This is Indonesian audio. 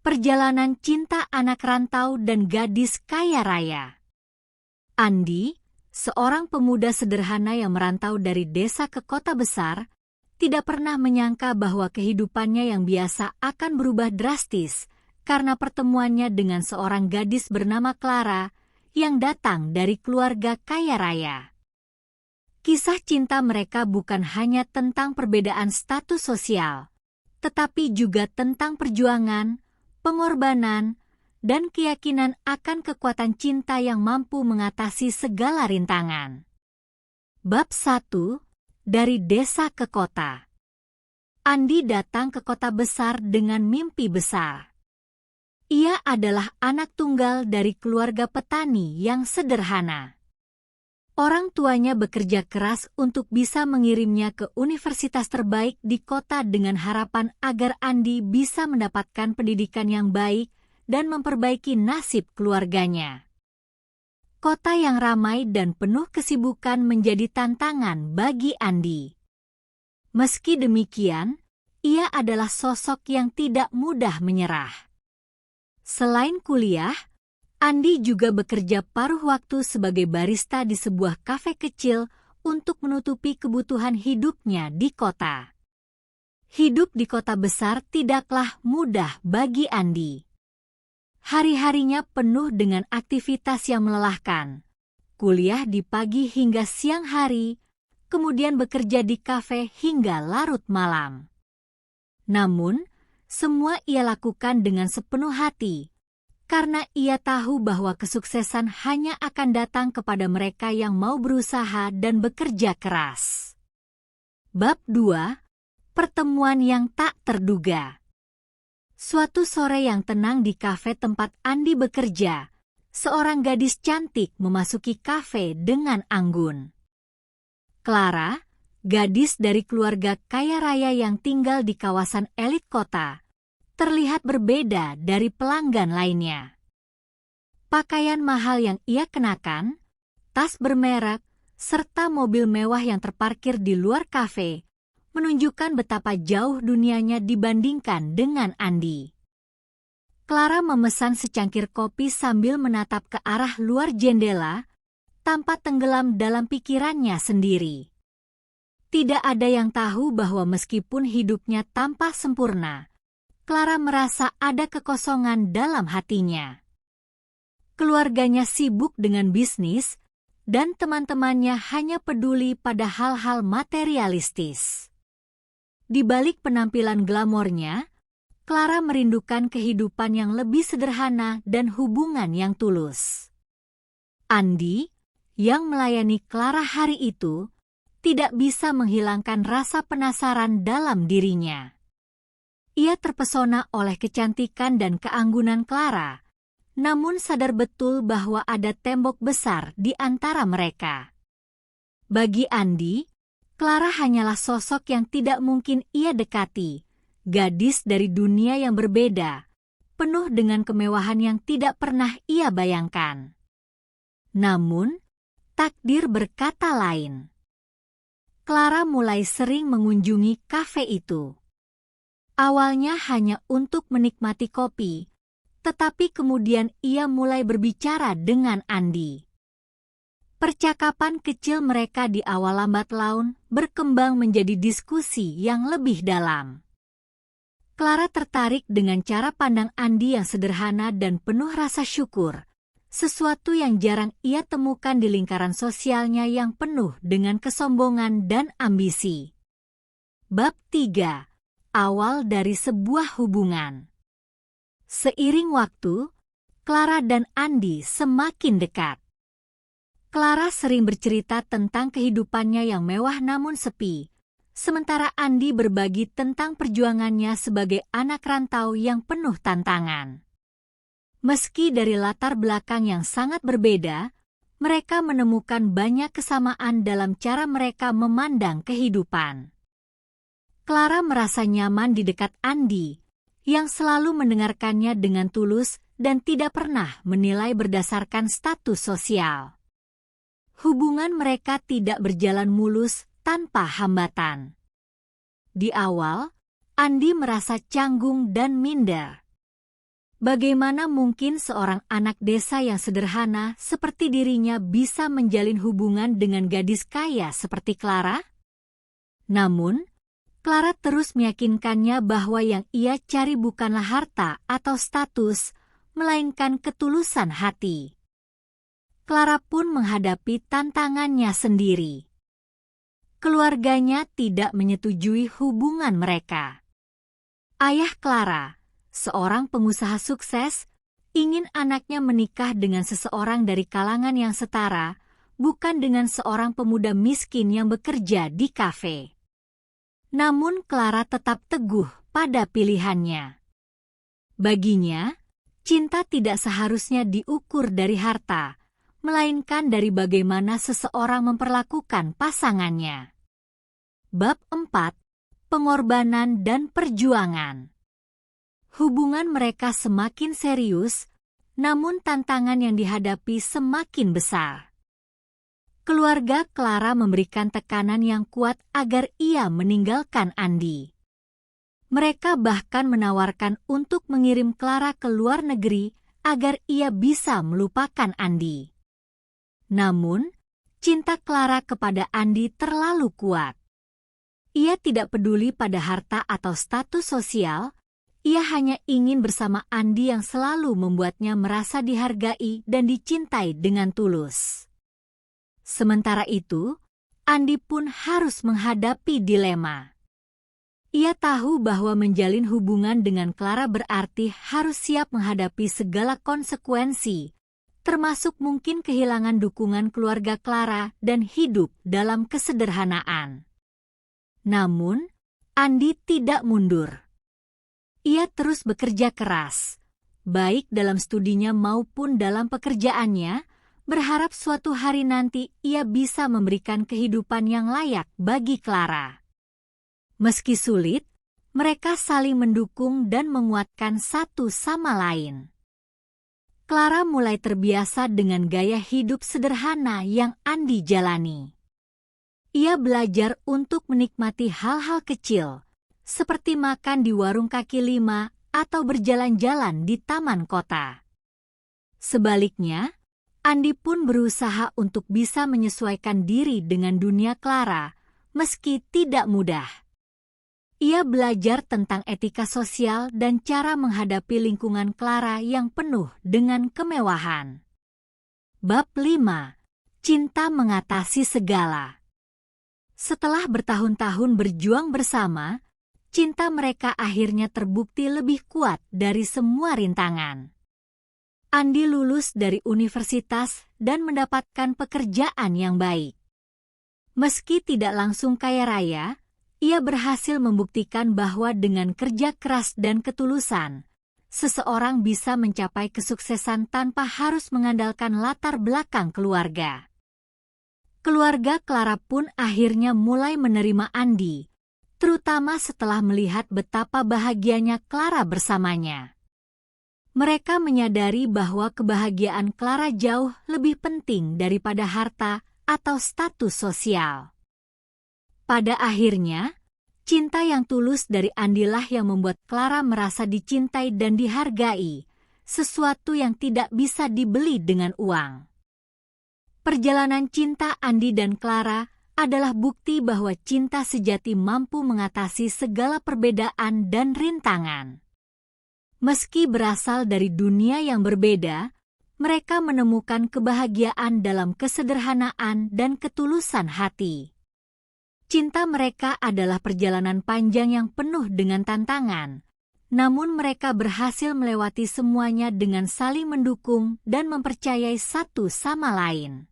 Perjalanan cinta anak rantau dan gadis kaya raya. Andi, seorang pemuda sederhana yang merantau dari desa ke kota besar, tidak pernah menyangka bahwa kehidupannya yang biasa akan berubah drastis karena pertemuannya dengan seorang gadis bernama Clara yang datang dari keluarga kaya raya. Kisah cinta mereka bukan hanya tentang perbedaan status sosial, tetapi juga tentang perjuangan, pengorbanan, dan keyakinan akan kekuatan cinta yang mampu mengatasi segala rintangan. Bab 1. Dari desa ke kota. Andi datang ke kota besar dengan mimpi besar. Ia adalah anak tunggal dari keluarga petani yang sederhana. Orang tuanya bekerja keras untuk bisa mengirimnya ke universitas terbaik di kota dengan harapan agar Andi bisa mendapatkan pendidikan yang baik dan memperbaiki nasib keluarganya. Kota yang ramai dan penuh kesibukan menjadi tantangan bagi Andi. Meski demikian, ia adalah sosok yang tidak mudah menyerah. Selain kuliah, Andi juga bekerja paruh waktu sebagai barista di sebuah kafe kecil untuk menutupi kebutuhan hidupnya di kota. Hidup di kota besar tidaklah mudah bagi Andi. Hari-harinya penuh dengan aktivitas yang melelahkan. Kuliah di pagi hingga siang hari, kemudian bekerja di kafe hingga larut malam. Namun, semua ia lakukan dengan sepenuh hati, karena ia tahu bahwa kesuksesan hanya akan datang kepada mereka yang mau berusaha dan bekerja keras. Bab 2. Pertemuan yang tak terduga. Suatu sore yang tenang di kafe tempat Andi bekerja, seorang gadis cantik memasuki kafe dengan anggun. Clara, gadis dari keluarga kaya raya yang tinggal di kawasan elit kota, terlihat berbeda dari pelanggan lainnya. Pakaian mahal yang ia kenakan, tas bermerek, serta mobil mewah yang terparkir di luar kafe, menunjukkan betapa jauh dunianya dibandingkan dengan Andi. Clara memesan secangkir kopi sambil menatap ke arah luar jendela, tanpa tenggelam dalam pikirannya sendiri. Tidak ada yang tahu bahwa meskipun hidupnya tampak sempurna, Clara merasa ada kekosongan dalam hatinya. Keluarganya sibuk dengan bisnis, dan teman-temannya hanya peduli pada hal-hal materialistis. Di balik penampilan glamornya, Clara merindukan kehidupan yang lebih sederhana dan hubungan yang tulus. Andi, yang melayani Clara hari itu, tidak bisa menghilangkan rasa penasaran dalam dirinya. Ia terpesona oleh kecantikan dan keanggunan Clara, namun sadar betul bahwa ada tembok besar di antara mereka. Bagi Andi, Clara hanyalah sosok yang tidak mungkin ia dekati, gadis dari dunia yang berbeda, penuh dengan kemewahan yang tidak pernah ia bayangkan. Namun, takdir berkata lain. Clara mulai sering mengunjungi kafe itu. Awalnya hanya untuk menikmati kopi, tetapi kemudian ia mulai berbicara dengan Andi. Percakapan kecil mereka di awal lambat laun berkembang menjadi diskusi yang lebih dalam. Clara tertarik dengan cara pandang Andi yang sederhana dan penuh rasa syukur, sesuatu yang jarang ia temukan di lingkaran sosialnya yang penuh dengan kesombongan dan ambisi. Bab 3. Awal dari sebuah hubungan. Seiring waktu, Clara dan Andi semakin dekat. Clara sering bercerita tentang kehidupannya yang mewah namun sepi, sementara Andi berbagi tentang perjuangannya sebagai anak rantau yang penuh tantangan. Meski dari latar belakang yang sangat berbeda, mereka menemukan banyak kesamaan dalam cara mereka memandang kehidupan. Clara merasa nyaman di dekat Andi, yang selalu mendengarkannya dengan tulus dan tidak pernah menilai berdasarkan status sosial. Hubungan mereka tidak berjalan mulus tanpa hambatan. Di awal, Andi merasa canggung dan minder. Bagaimana mungkin seorang anak desa yang sederhana seperti dirinya bisa menjalin hubungan dengan gadis kaya seperti Clara? Namun, Clara terus meyakinkannya bahwa yang ia cari bukanlah harta atau status, melainkan ketulusan hati. Clara pun menghadapi tantangannya sendiri. Keluarganya tidak menyetujui hubungan mereka. Ayah Clara, seorang pengusaha sukses, ingin anaknya menikah dengan seseorang dari kalangan yang setara, bukan dengan seorang pemuda miskin yang bekerja di kafe. Namun Clara tetap teguh pada pilihannya. Baginya, cinta tidak seharusnya diukur dari harta, melainkan dari bagaimana seseorang memperlakukan pasangannya. Bab 4. Pengorbanan dan perjuangan. Hubungan mereka semakin serius, namun tantangan yang dihadapi semakin besar. Keluarga Clara memberikan tekanan yang kuat agar ia meninggalkan Andi. Mereka bahkan menawarkan untuk mengirim Clara ke luar negeri agar ia bisa melupakan Andi. Namun, cinta Clara kepada Andi terlalu kuat. Ia tidak peduli pada harta atau status sosial, ia hanya ingin bersama Andi yang selalu membuatnya merasa dihargai dan dicintai dengan tulus. Sementara itu, Andi pun harus menghadapi dilema. Ia tahu bahwa menjalin hubungan dengan Clara berarti harus siap menghadapi segala konsekuensi, termasuk mungkin kehilangan dukungan keluarga Clara dan hidup dalam kesederhanaan. Namun, Andi tidak mundur. Ia terus bekerja keras, baik dalam studinya maupun dalam pekerjaannya, berharap suatu hari nanti ia bisa memberikan kehidupan yang layak bagi Clara. Meski sulit, mereka saling mendukung dan menguatkan satu sama lain. Clara mulai terbiasa dengan gaya hidup sederhana yang Andi jalani. Ia belajar untuk menikmati hal-hal kecil, seperti makan di warung kaki lima atau berjalan-jalan di taman kota. Sebaliknya, Andi pun berusaha untuk bisa menyesuaikan diri dengan dunia Clara, meski tidak mudah. Ia belajar tentang etika sosial dan cara menghadapi lingkungan Clara yang penuh dengan kemewahan. Bab 5. Cinta mengatasi segala. Setelah bertahun-tahun berjuang bersama, cinta mereka akhirnya terbukti lebih kuat dari semua rintangan. Andi lulus dari universitas dan mendapatkan pekerjaan yang baik. Meski tidak langsung kaya raya, ia berhasil membuktikan bahwa dengan kerja keras dan ketulusan, seseorang bisa mencapai kesuksesan tanpa harus mengandalkan latar belakang keluarga. Keluarga Clara pun akhirnya mulai menerima Andi, terutama setelah melihat betapa bahagianya Clara bersamanya. Mereka menyadari bahwa kebahagiaan Clara jauh lebih penting daripada harta atau status sosial. Pada akhirnya, cinta yang tulus dari Andilah yang membuat Clara merasa dicintai dan dihargai, sesuatu yang tidak bisa dibeli dengan uang. Perjalanan cinta Andi dan Clara adalah bukti bahwa cinta sejati mampu mengatasi segala perbedaan dan rintangan. Meski berasal dari dunia yang berbeda, mereka menemukan kebahagiaan dalam kesederhanaan dan ketulusan hati. Cinta mereka adalah perjalanan panjang yang penuh dengan tantangan, namun mereka berhasil melewati semuanya dengan saling mendukung dan mempercayai satu sama lain.